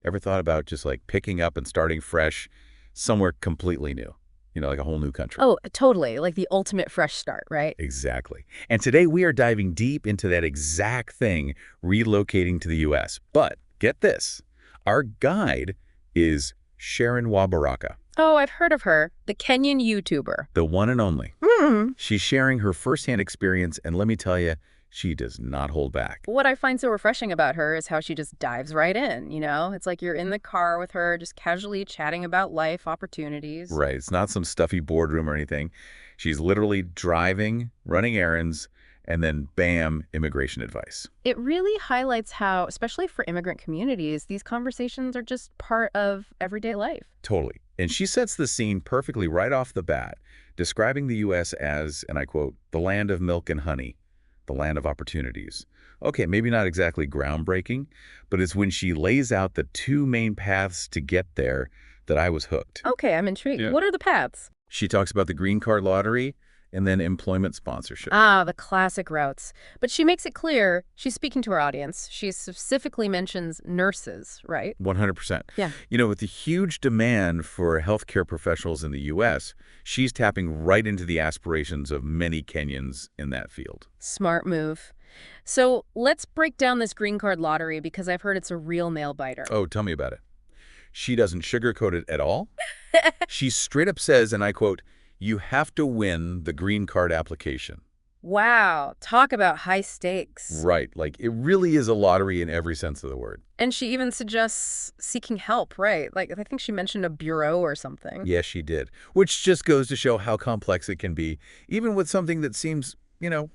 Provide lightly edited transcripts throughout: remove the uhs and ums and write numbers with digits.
Ever thought about just like picking up and starting fresh somewhere completely new? Like a whole new country. Oh, totally. Like the ultimate fresh start, right? Exactly. And today we are diving deep into that exact thing, relocating to the U.S. But get this, our guide is Sharon Wa Baraka, Oh, I've heard of her. The Kenyan YouTuber. the one and only. Hmm. She's sharing her firsthand experience, and let me tell you, she does not hold back. What I find so refreshing about her is how she just dives right in, you know? It's like you're in the car with her, just casually chatting about life, opportunities. Right. It's not some stuffy boardroom or anything. She's literally driving, running errands, and then bam, immigration advice. It really highlights how, especially for immigrant communities, these conversations are just part of everyday life. Totally. And she sets the scene perfectly right off the bat, describing the U.S. as, and I quote, the land of milk and honey, the land of opportunities. Okay, maybe not exactly groundbreaking, but it's when she lays out the two main paths to get there that I was hooked. Okay, I'm intrigued. Yeah. What are the paths? She talks about the green card lottery and then employment sponsorship. Ah, the classic routes. But she makes it clear she's speaking to her audience. She specifically mentions nurses, right? 100%. Yeah. With the huge demand for healthcare professionals in the U.S., she's tapping right into the aspirations of many Kenyans in that field. Smart move. So let's break down this green card lottery because I've heard it's a real nail biter. Oh, tell me about it. She doesn't sugarcoat it at all. She straight up says, and I quote, "You have to win the green card application." Wow, talk about high stakes. Right, like it really is a lottery in every sense of the word. And she even suggests seeking help, right? Like, I think she mentioned a bureau or something. Yes, she did, which just goes to show how complex it can be, even with something that seems,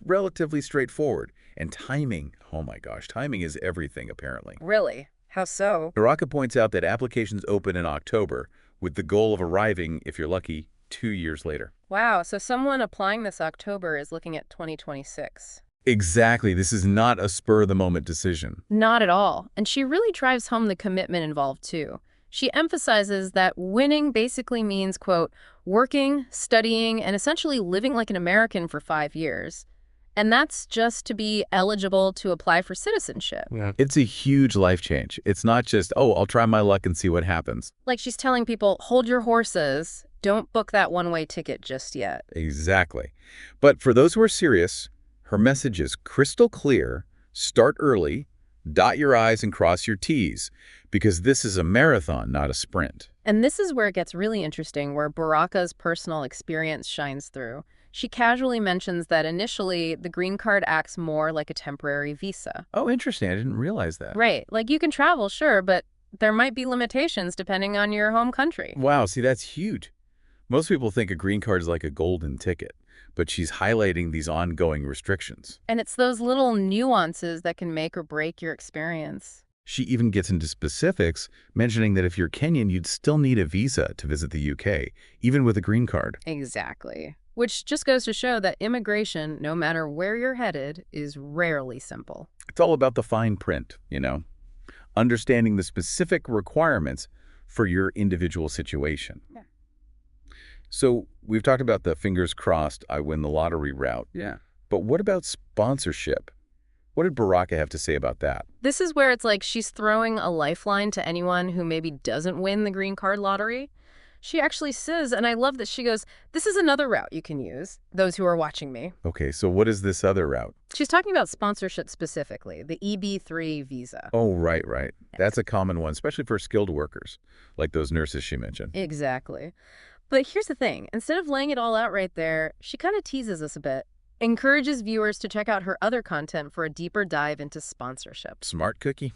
relatively straightforward. And timing, oh my gosh, timing is everything, apparently. Really? How so? Baraka points out that applications open in October, with the goal of arriving, if you're lucky, 2 years later. Wow, so someone applying this October is looking at 2026. Exactly. This is not a spur-of-the-moment decision. Not at all. And she really drives home the commitment involved, too. She emphasizes that winning basically means, quote, working, studying, and essentially living like an American for 5 years. And that's just to be eligible to apply for citizenship. Yeah. It's a huge life change. It's not just, oh, I'll try my luck and see what happens. Like she's telling people, hold your horses. Don't book that one-way ticket just yet. Exactly. But for those who are serious, her message is crystal clear. Start early, dot your I's and cross your T's, because this is a marathon, not a sprint. And this is where it gets really interesting, where Baraka's personal experience shines through. She casually mentions that initially, the green card acts more like a temporary visa. Oh, interesting. I didn't realize that. Right. Like you can travel, sure, but there might be limitations depending on your home country. Wow, see, that's huge. Most people think a green card is like a golden ticket, but she's highlighting these ongoing restrictions. And it's those little nuances that can make or break your experience. She even gets into specifics, mentioning that if you're Kenyan, you'd still need a visa to visit the UK, even with a green card. Exactly. Which just goes to show that immigration, no matter where you're headed, is rarely simple. It's all about the fine print, understanding the specific requirements for your individual situation. Yeah. So we've talked about the fingers crossed, I win the lottery route. Yeah. But what about sponsorship? What did Baraka have to say about that? This is where it's like she's throwing a lifeline to anyone who maybe doesn't win the green card lottery. She actually says, and I love that she goes, this is another route you can use, those who are watching me. Okay, so what is this other route? She's talking about sponsorship specifically, the EB-3 visa. Oh, right. That's a common one, especially for skilled workers, like those nurses she mentioned. Exactly. But here's the thing. Instead of laying it all out right there, she kind of teases us a bit, encourages viewers to check out her other content for a deeper dive into sponsorship. Smart cookie.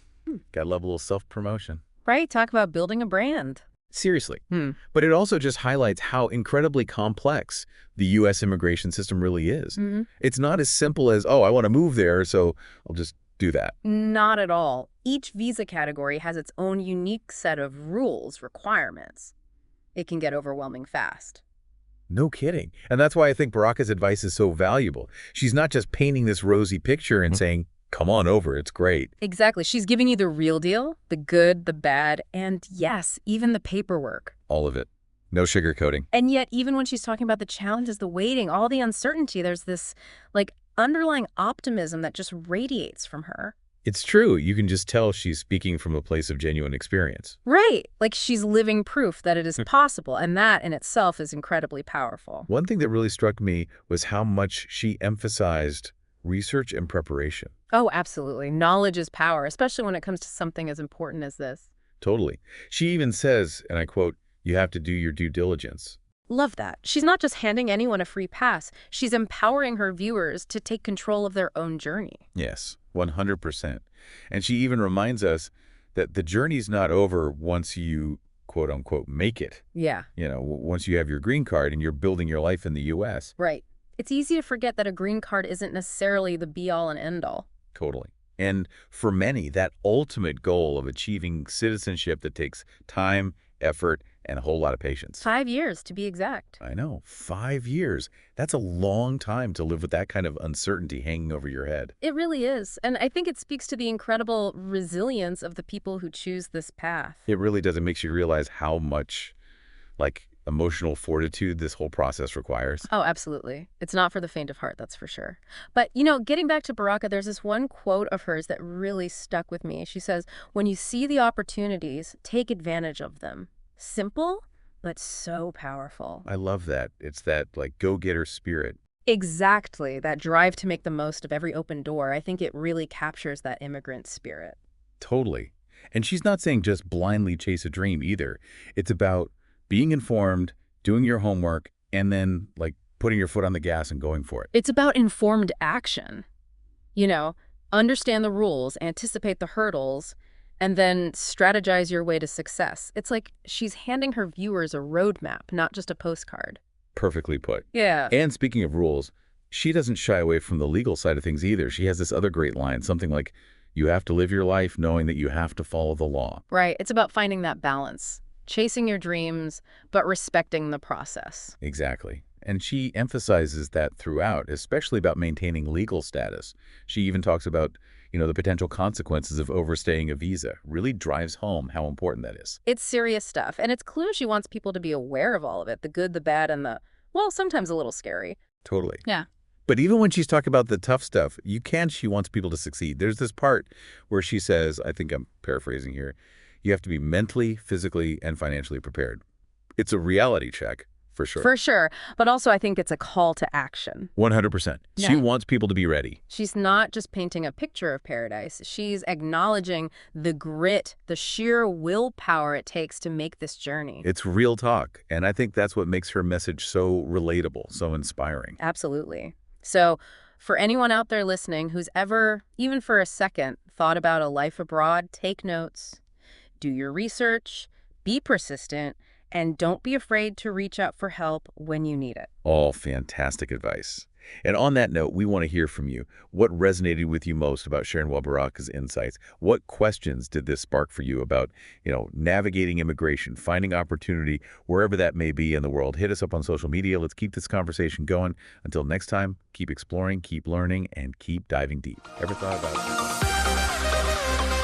Gotta love a little self-promotion. Right? Talk about building a brand. Seriously. But it also just highlights how incredibly complex the U.S. immigration system really is. It's not as simple as, oh, I want to move there, so I'll just do that. Not at all. Each visa category has its own unique set of rules, requirements. It can get overwhelming fast. No kidding. And that's why I think Baraka's advice is so valuable. She's not just painting this rosy picture and saying, come on over, it's great. Exactly. She's giving you the real deal, the good, the bad, and yes, even the paperwork. All of it. No sugarcoating. And yet, even when she's talking about the challenges, the waiting, all the uncertainty, there's this, underlying optimism that just radiates from her. It's true. You can just tell she's speaking from a place of genuine experience. Right. Like she's living proof that it is possible, and that in itself is incredibly powerful. One thing that really struck me was how much she emphasized research and preparation. Oh, absolutely. Knowledge is power, especially when it comes to something as important as this. Totally. She even says, and I quote, "You have to do your due diligence." Love that. She's not just handing anyone a free pass. She's empowering her viewers to take control of their own journey. Yes, 100%. And she even reminds us that the journey's not over once you, quote unquote, make it. Yeah. Once you have your green card and you're building your life in the U.S. Right. It's easy to forget that a green card isn't necessarily the be-all and end-all. Totally. And for many, that ultimate goal of achieving citizenship that takes time, effort, and a whole lot of patience. 5 years, to be exact. I know, 5 years. That's a long time to live with that kind of uncertainty hanging over your head. It really is. And I think it speaks to the incredible resilience of the people who choose this path. It really does. It makes you realize how much, emotional fortitude this whole process requires. Oh, absolutely. It's not for the faint of heart, that's for sure. But, getting back to Baraka, there's this one quote of hers that really stuck with me. She says, "When you see the opportunities, take advantage of them." Simple, but so powerful. I love that. It's that, go-getter spirit. Exactly. That drive to make the most of every open door. I think it really captures that immigrant spirit. Totally. And she's not saying just blindly chase a dream either. It's about being informed, doing your homework, and then, putting your foot on the gas and going for it. It's about informed action. Understand the rules, anticipate the hurdles, and then strategize your way to success. It's like she's handing her viewers a roadmap, not just a postcard. Perfectly put. Yeah. And speaking of rules, she doesn't shy away from the legal side of things either. She has this other great line, something like, "You have to live your life knowing that you have to follow the law." Right. It's about finding that balance, chasing your dreams, but respecting the process. Exactly. And she emphasizes that throughout, especially about maintaining legal status. She even talks about, the potential consequences of overstaying a visa. Really drives home how important that is. It's serious stuff, and it's clear she wants people to be aware of all of it, the good, the bad, and the, well, sometimes a little scary. Totally. Yeah. But even when she's talking about the tough stuff, she wants people to succeed. There's this part where she says, I think I'm paraphrasing here, you have to be mentally, physically, and financially prepared. It's a reality check, for sure. For sure. But also I think it's a call to action. 100%. Yeah. She wants people to be ready. She's not just painting a picture of paradise. She's acknowledging the grit, the sheer willpower it takes to make this journey. It's real talk. And I think that's what makes her message so relatable, so inspiring. Absolutely. So for anyone out there listening who's ever, even for a second, thought about a life abroad, take notes, do your research, be persistent, and don't be afraid to reach out for help when you need it. All fantastic advice. And on that note, we want to hear from you. What resonated with you most about Sharon Wa Baraka's insights? What questions did this spark for you about, navigating immigration, finding opportunity, wherever that may be in the world? Hit us up on social media. Let's keep this conversation going. Until next time, keep exploring, keep learning, and keep diving deep. Ever thought about it?